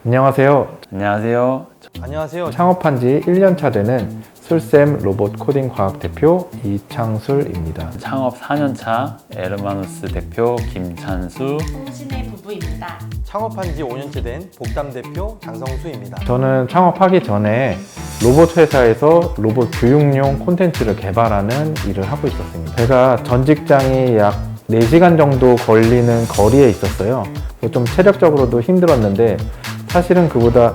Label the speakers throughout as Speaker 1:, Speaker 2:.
Speaker 1: 안녕하세요.
Speaker 2: 안녕하세요.
Speaker 3: 안녕하세요.
Speaker 1: 창업한 지 1년차 되는 술쌤 로봇 코딩 과학 대표 이창술입니다.
Speaker 2: 창업 4년차 에르마누스 대표 김찬수.
Speaker 4: 홍신의 부부입니다.
Speaker 3: 창업한 지 5년째 된 복담 대표 장성수입니다.
Speaker 1: 저는 창업하기 전에 로봇 회사에서 로봇 교육용 콘텐츠를 개발하는 일을 하고 있었습니다. 제가 전 직장이 약 4시간 정도 걸리는 거리에 있었어요. 좀 체력적으로도 힘들었는데 사실은 그보다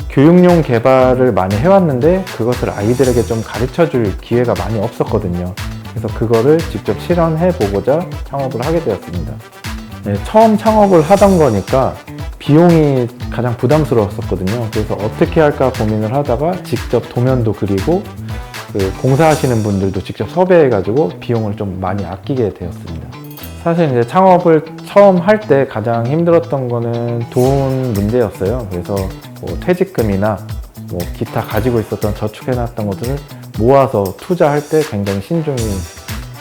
Speaker 1: 교육용 개발을 많이 해왔는데 그것을 아이들에게 좀 가르쳐줄 기회가 많이 없었거든요. 그래서 그거를 직접 실현해보고자 창업을 하게 되었습니다. 네, 처음 창업을 하던 거니까 비용이 가장 부담스러웠었거든요. 그래서 어떻게 할까 고민을 하다가 직접 도면도 그리고 공사하시는 분들도 직접 섭외해가지고 비용을 좀 많이 아끼게 되었습니다. 사실 이제 창업을 처음 할 때 가장 힘들었던 거는 돈 문제였어요. 그래서 뭐 퇴직금이나 뭐 기타 가지고 있었던 저축해놨던 것들을 모아서 투자할 때 굉장히 신중히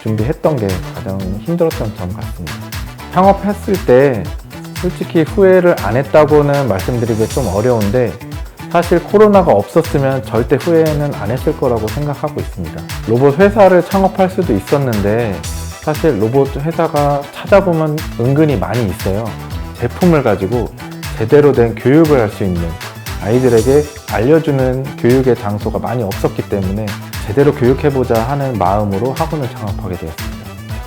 Speaker 1: 준비했던 게 가장 힘들었던 점 같습니다. 창업했을 때 솔직히 후회를 안 했다고는 말씀드리기 좀 어려운데 사실 코로나가 없었으면 절대 후회는 안 했을 거라고 생각하고 있습니다. 로봇 회사를 창업할 수도 있었는데 사실 로봇 회사가 찾아보면 은근히 많이 있어요. 제품을 가지고 제대로 된 교육을 할 수 있는 아이들에게 알려주는 교육의 장소가 많이 없었기 때문에 제대로 교육해보자 하는 마음으로 학원을 창업하게 되었습니다.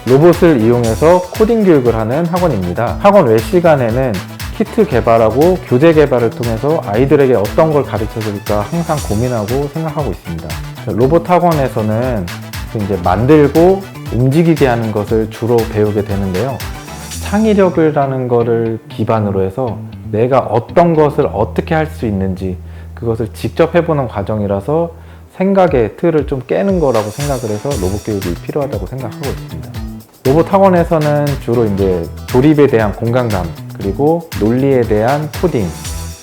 Speaker 1: 로봇을 이용해서 코딩 교육을 하는 학원입니다. 학원 외 시간에는 키트 개발하고 교재 개발을 통해서 아이들에게 어떤 걸 가르쳐 줄까 항상 고민하고 생각하고 있습니다. 로봇 학원에서는 이제 만들고 움직이게 하는 것을 주로 배우게 되는데요. 창의력이라는 거를 기반으로 해서 내가 어떤 것을 어떻게 할 수 있는지 그것을 직접 해보는 과정이라서 생각의 틀을 좀 깨는 거라고 생각을 해서 로봇 교육이 필요하다고 생각하고 있습니다. 로봇 학원에서는 주로 이제 조립에 대한 공간감, 그리고 논리에 대한 코딩,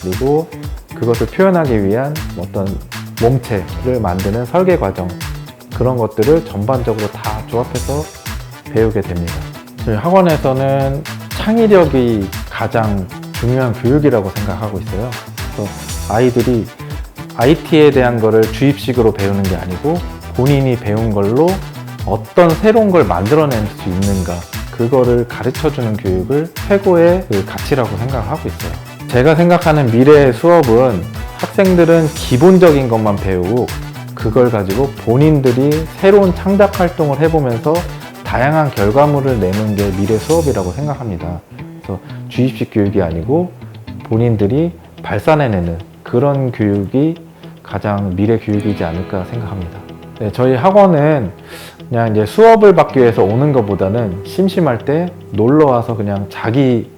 Speaker 1: 그리고 그것을 표현하기 위한 어떤 몸체를 만드는 설계 과정, 그런 것들을 전반적으로 다 조합해서 배우게 됩니다. 저희 학원에서는 창의력이 가장 중요한 교육이라고 생각하고 있어요. 그래서 아이들이 IT에 대한 거를 주입식으로 배우는 게 아니고 본인이 배운 걸로 어떤 새로운 걸 만들어낼 수 있는가, 그거를 가르쳐주는 교육을 최고의 가치라고 생각하고 있어요. 제가 생각하는 미래의 수업은 학생들은 기본적인 것만 배우고 그걸 가지고 본인들이 새로운 창작 활동을 해보면서 다양한 결과물을 내는 게 미래 수업이라고 생각합니다. 그래서 주입식 교육이 아니고 본인들이 발산해내는 그런 교육이 가장 미래 교육이지 않을까 생각합니다. 네, 저희 학원은 그냥 이제 수업을 받기 위해서 오는 것보다는 심심할 때 놀러 와서 그냥 자기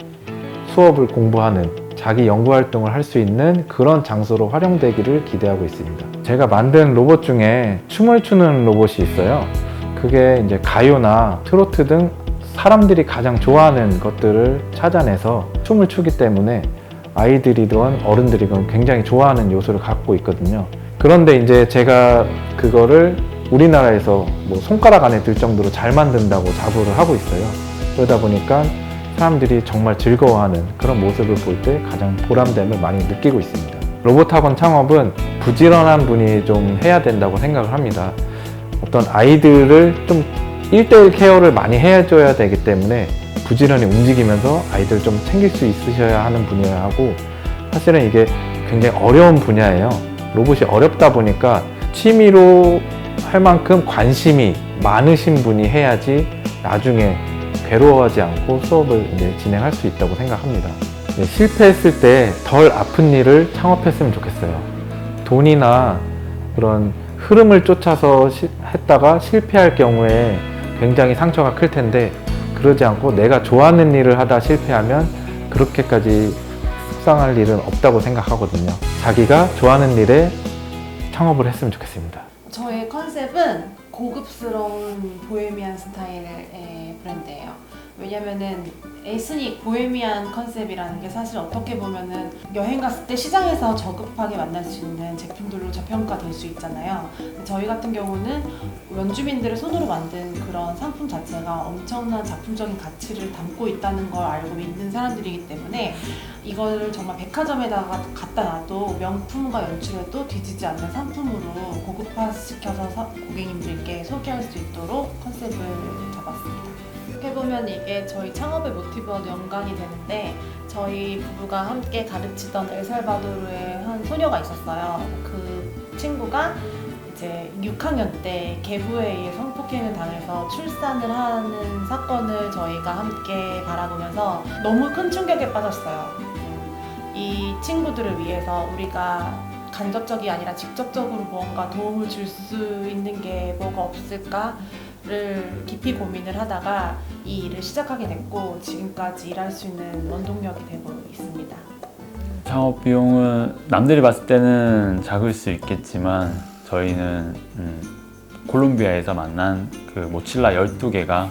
Speaker 1: 수업을 공부하는, 자기 연구 활동을 할 수 있는 그런 장소로 활용되기를 기대하고 있습니다. 제가 만든 로봇 중에 춤을 추는 로봇이 있어요. 그게 이제 가요나 트로트 등 사람들이 가장 좋아하는 것들을 찾아내서 춤을 추기 때문에 아이들이든 어른들이든 굉장히 좋아하는 요소를 갖고 있거든요. 그런데 이제 제가 그거를 우리나라에서 뭐 손가락 안에 들 정도로 잘 만든다고 자부를 하고 있어요. 그러다 보니까 사람들이 정말 즐거워하는 그런 모습을 볼 때 가장 보람됨을 많이 느끼고 있습니다. 로봇 학원 창업은 부지런한 분이 좀 해야 된다고 생각을 합니다. 어떤 아이들을 좀 1대1 케어를 많이 해줘야 되기 때문에 부지런히 움직이면서 아이들 좀 챙길 수 있으셔야 하는 분야야 하고, 사실은 이게 굉장히 어려운 분야예요. 로봇이 어렵다 보니까 취미로 할 만큼 관심이 많으신 분이 해야지 나중에 괴로워하지 않고 수업을 이제 진행할 수 있다고 생각합니다. 네, 실패했을 때 덜 아픈 일을 창업했으면 좋겠어요. 돈이나 그런 흐름을 쫓아서 했다가 실패할 경우에 굉장히 상처가 클 텐데, 그러지 않고 내가 좋아하는 일을 하다 실패하면 그렇게까지 속상할 일은 없다고 생각하거든요. 자기가 좋아하는 일에 창업을 했으면 좋겠습니다.
Speaker 4: 저의 컨셉은 고급스러운 보헤미안 스타일의 브랜드예요. 왜냐면은 에스닉 보헤미안 컨셉이라는 게 사실 어떻게 보면은 여행 갔을 때 시장에서 저급하게 만날 수 있는 제품들로 저평가될 수 있잖아요. 근데 저희 같은 경우는 원주민들의 손으로 만든 그런 상품 자체가 엄청난 작품적인 가치를 담고 있다는 걸 알고 있는 사람들이기 때문에 이거를 정말 백화점에다가 갖다 놔도 명품과 연출에도 뒤지지 않는 상품으로 고급화시켜서 고객님들께 소개할 수 있도록 컨셉을 잡았습니다. 어떻게 보면 이게 저희 창업의 모티브와도 연관이 되는데 저희 부부가 함께 가르치던 엘살바도르의 한 소녀가 있었어요. 그 친구가 이제 6학년 때 계부에 의해 성폭행을 당해서 출산을 하는 사건을 저희가 함께 바라보면서 너무 큰 충격에 빠졌어요. 이 친구들을 위해서 우리가 간접적이 아니라 직접적으로 무언가 도움을 줄 수 있는 게 뭐가 없을까를 깊이 고민을 하다가 이 일을 시작하게 됐고 지금까지 일할 수 있는 원동력이 되고 있습니다.
Speaker 2: 창업 비용은 남들이 봤을 때는 작을 수 있겠지만 저희는 콜롬비아에서 만난 그 모칠라 12개가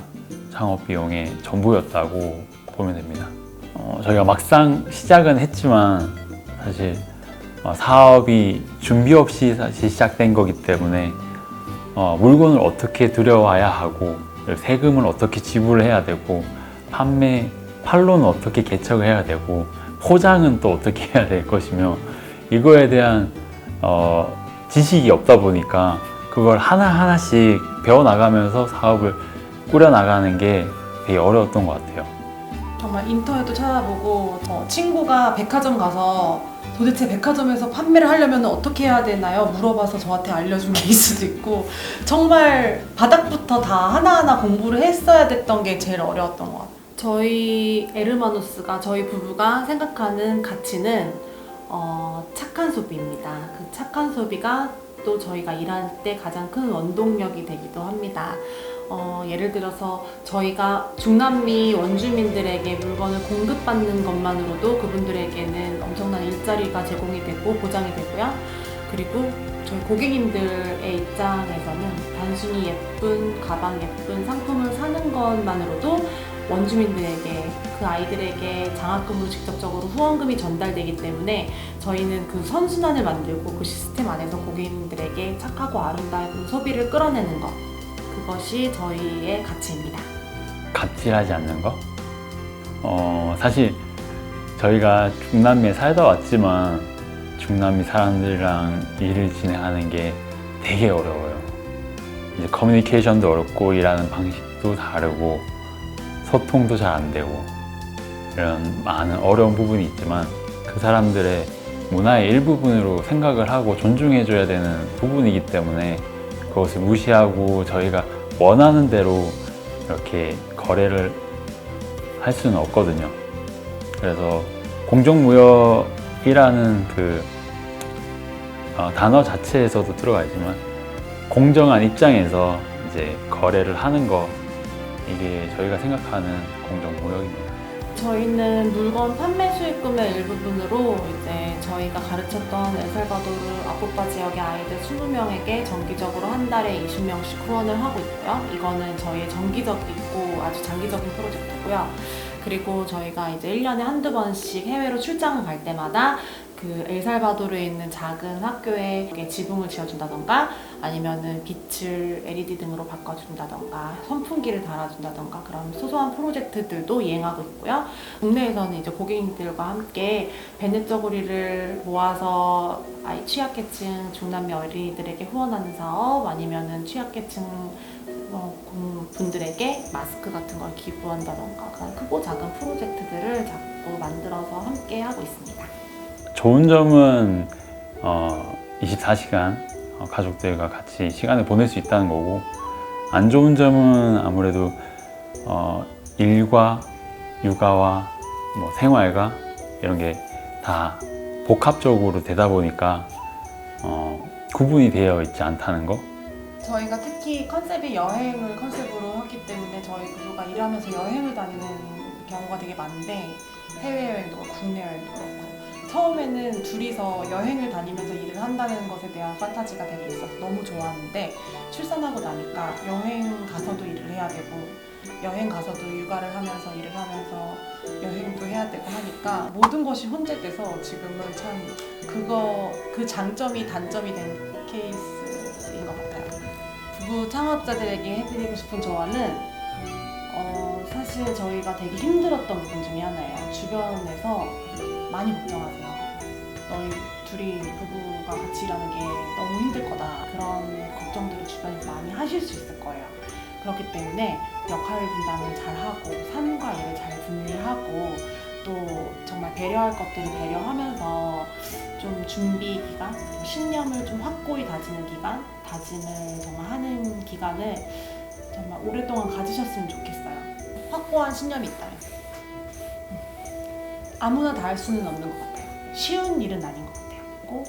Speaker 2: 창업 비용의 전부였다고 보면 됩니다. 저희가 막상 시작은 했지만 사실 사업이 준비 없이 사실 시작된 거기 때문에 물건을 어떻게 들여와야 하고 세금을 어떻게 지불해야 되고 판로는 어떻게 개척을 해야 되고 포장은 또 어떻게 해야 될 것이며 이거에 대한 지식이 없다 보니까 그걸 하나하나씩 배워나가면서 사업을 꾸려나가는 게 되게 어려웠던 것 같아요.
Speaker 4: 정말 인터넷도 찾아보고 친구가 백화점 가서 도대체 백화점에서 판매를 하려면 어떻게 해야 되나요? 물어봐서 저한테 알려준 케이스도 있고 정말 바닥부터 다 하나하나 공부를 했어야 됐던 게 제일 어려웠던 것 같아요. 저희 에르마노스가 저희 부부가 생각하는 가치는 착한 소비입니다. 그 착한 소비가 또 저희가 일할 때 가장 큰 원동력이 되기도 합니다. 예를 들어서 저희가 중남미 원주민들에게 물건을 공급받는 것만으로도 그분들에게는 엄청난 일자리가 제공이 되고 보장이 되고요. 그리고 저희 고객님들의 입장에서는 단순히 예쁜 가방, 예쁜 상품을 사는 것만으로도 원주민들에게 그 아이들에게 장학금으로 직접적으로 후원금이 전달되기 때문에 저희는 그 선순환을 만들고 그 시스템 안에서 고객님들에게 착하고 아름다운 소비를 끌어내는 것, 그것이 저희의 가치입니다.
Speaker 2: 갑질하지 않는 거? 사실 저희가 중남미에 살다 왔지만 중남미 사람들이랑 일을 진행하는 게 되게 어려워요. 이제 커뮤니케이션도 어렵고 일하는 방식도 다르고 소통도 잘 안 되고 이런 많은 어려운 부분이 있지만 그 사람들의 문화의 일부분으로 생각을 하고 존중해줘야 되는 부분이기 때문에 그것을 무시하고 저희가 원하는 대로 이렇게 거래를 할 수는 없거든요. 그래서 공정무역이라는 그 단어 자체에서도 들어가 있지만 공정한 입장에서 이제 거래를 하는 거, 이게 저희가 생각하는 공정무역입니다.
Speaker 4: 저희는 물건 판매 수익금의 일부분으로 이제 저희가 가르쳤던 엘살바도르 아포파 지역의 아이들 20명에게 정기적으로 한 달에 20명씩 후원을 하고 있고요. 이거는 저희의 정기적이고 아주 장기적인 프로젝트고요. 그리고 저희가 이제 1년에 한두 번씩 해외로 출장을 갈 때마다 그 엘살바도르에 있는 작은 학교에 지붕을 지어준다던가 아니면은 빛을 LED 등으로 바꿔준다던가 선풍기를 달아준다던가 그런 소소한 프로젝트들도 이행하고 있고요. 국내에서는 이제 고객님들과 함께 베넷저고리를 모아서 취약계층 중남미 어린이들에게 후원하는 사업 아니면은 취약계층 분들에게 마스크 같은 걸 기부한다던가 그런 크고 작은 프로젝트들을 자꾸 만들어서 함께 하고 있습니다.
Speaker 2: 좋은 점은 24시간 가족들과 같이 시간을 보낼 수 있다는 거고, 안 좋은 점은 아무래도 일과 육아와 뭐 생활과 이런 게 다 복합적으로 되다 보니까 구분이 되어 있지 않다는 거.
Speaker 4: 저희가 특히 컨셉이 여행을 컨셉으로 하기 때문에 저희 부부가 일하면서 여행을 다니는 경우가 되게 많은데 해외여행도 그렇고 국내 여행도 그렇고 처음에는 둘이서 여행을 다니면서 일을 한다는 것에 대한 판타지가 되게 있어서 너무 좋았는데 출산하고 나니까 여행 가서도 일을 해야 되고 여행 가서도 육아를 하면서 일을 하면서 여행도 해야 되고 하니까 모든 것이 혼재돼서 지금은 참 그 장점이 단점이 된 케이스인 것 같아요. 부부 창업자들에게 해드리고 싶은 조언은 사실 저희가 되게 힘들었던 부분 중에 하나예요. 주변에서 많이 걱정하세요. 너희 둘이 부부가 같이 일하는 게 너무 힘들 거다. 그런 걱정들을 주변에서 많이 하실 수 있을 거예요. 그렇기 때문에 역할 분담을 잘하고 삶과 일을 잘 분리하고 또 정말 배려할 것들을 배려하면서 좀 준비 기간, 신념을 좀 확고히 다지는 기간, 다짐을 정말 하는 기간을 정말 오랫동안 가지셨으면 좋겠어요. 확고한 신념이 있다면 아무나 다 할 수는 없는 것 같아요. 쉬운 일은 아닌 것 같아요. 그리고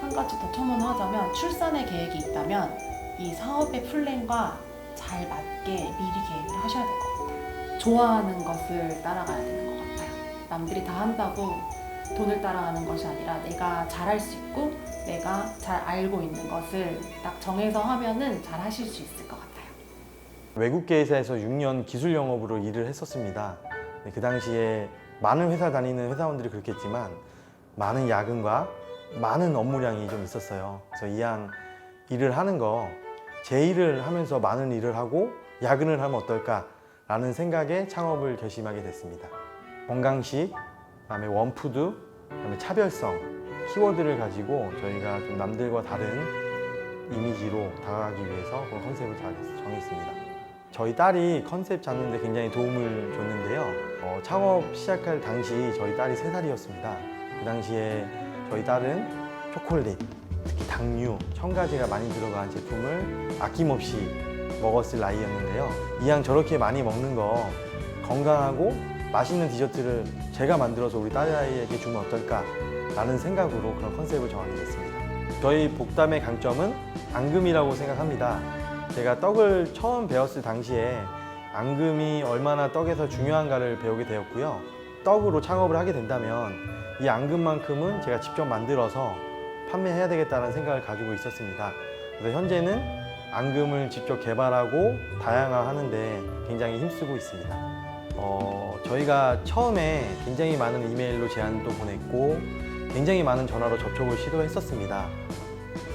Speaker 4: 한 가지 더 첨언하자면 출산의 계획이 있다면 이 사업의 플랜과 잘 맞게 미리 계획을 하셔야 될 것 같아요. 좋아하는 것을 따라가야 되는 것 같아요. 남들이 다 한다고 돈을 따라가는 것이 아니라 내가 잘할 수 있고 내가 잘 알고 있는 것을 딱 정해서 하면은 잘 하실 수 있을 것 같아요.
Speaker 3: 외국계 회사에서 6년 기술 영업으로 일을 했었습니다. 그 당시에 많은 회사 다니는 회사원들이 그렇겠지만 많은 야근과 많은 업무량이 좀 있었어요. 그래서 이왕 일을 하는 거 제 일을 하면서 많은 일을 하고 야근을 하면 어떨까라는 생각에 창업을 결심하게 됐습니다. 건강식, 그다음에 원푸드, 그다음에 차별성, 키워드를 가지고 저희가 좀 남들과 다른 이미지로 다가가기 위해서 그런 컨셉을 정했습니다. 저희 딸이 컨셉 잡는 데 굉장히 도움을 줬는데요. 창업 시작할 당시 저희 딸이 3살이었습니다. 그 당시에 저희 딸은 초콜릿, 특히 당류, 첨가제가 많이 들어간 제품을 아낌없이 먹었을 나이였는데요. 이왕 저렇게 많이 먹는 거 건강하고 맛있는 디저트를 제가 만들어서 우리 딸아이에게 주면 어떨까라는 생각으로 그런 컨셉을 정하게 됐습니다. 저희 복담의 강점은 앙금이라고 생각합니다. 제가 떡을 처음 배웠을 당시에 앙금이 얼마나 떡에서 중요한가를 배우게 되었고요. 떡으로 창업을 하게 된다면 이 앙금만큼은 제가 직접 만들어서 판매해야 되겠다는 생각을 가지고 있었습니다. 그래서 현재는 앙금을 직접 개발하고 다양화하는데 굉장히 힘쓰고 있습니다. 저희가 처음에 굉장히 많은 이메일로 제안도 보냈고 굉장히 많은 전화로 접촉을 시도했었습니다.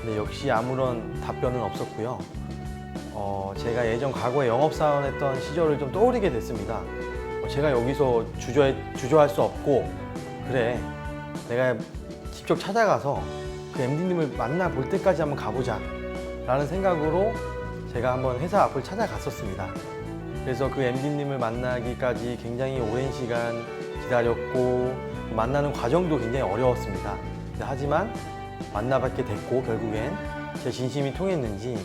Speaker 3: 근데 역시 아무런 답변은 없었고요. 제가 예전 과거에 영업사원 했던 시절을 좀 떠올리게 됐습니다. 제가 여기서 주저할 수 없고 그래 내가 직접 찾아가서 그 MD님을 만나볼 때까지 한번 가보자 라는 생각으로 제가 한번 회사 앞을 찾아갔었습니다. 그래서 그 MD님을 만나기까지 굉장히 오랜 시간 기다렸고 만나는 과정도 굉장히 어려웠습니다. 하지만 만나뵙게 됐고 결국엔 제 진심이 통했는지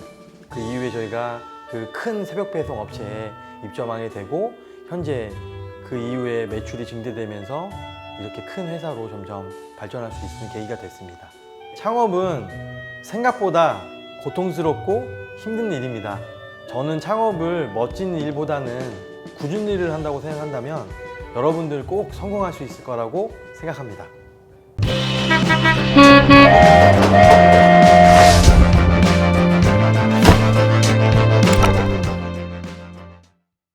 Speaker 3: 그 이후에 저희가 그 큰 새벽 배송 업체에 입점하게 되고 현재 그 이후에 매출이 증대되면서 이렇게 큰 회사로 점점 발전할 수 있는 계기가 됐습니다. 창업은 생각보다 고통스럽고 힘든 일입니다. 저는 창업을 멋진 일보다는 굳은 일을 한다고 생각한다면 여러분들 꼭 성공할 수 있을 거라고 생각합니다.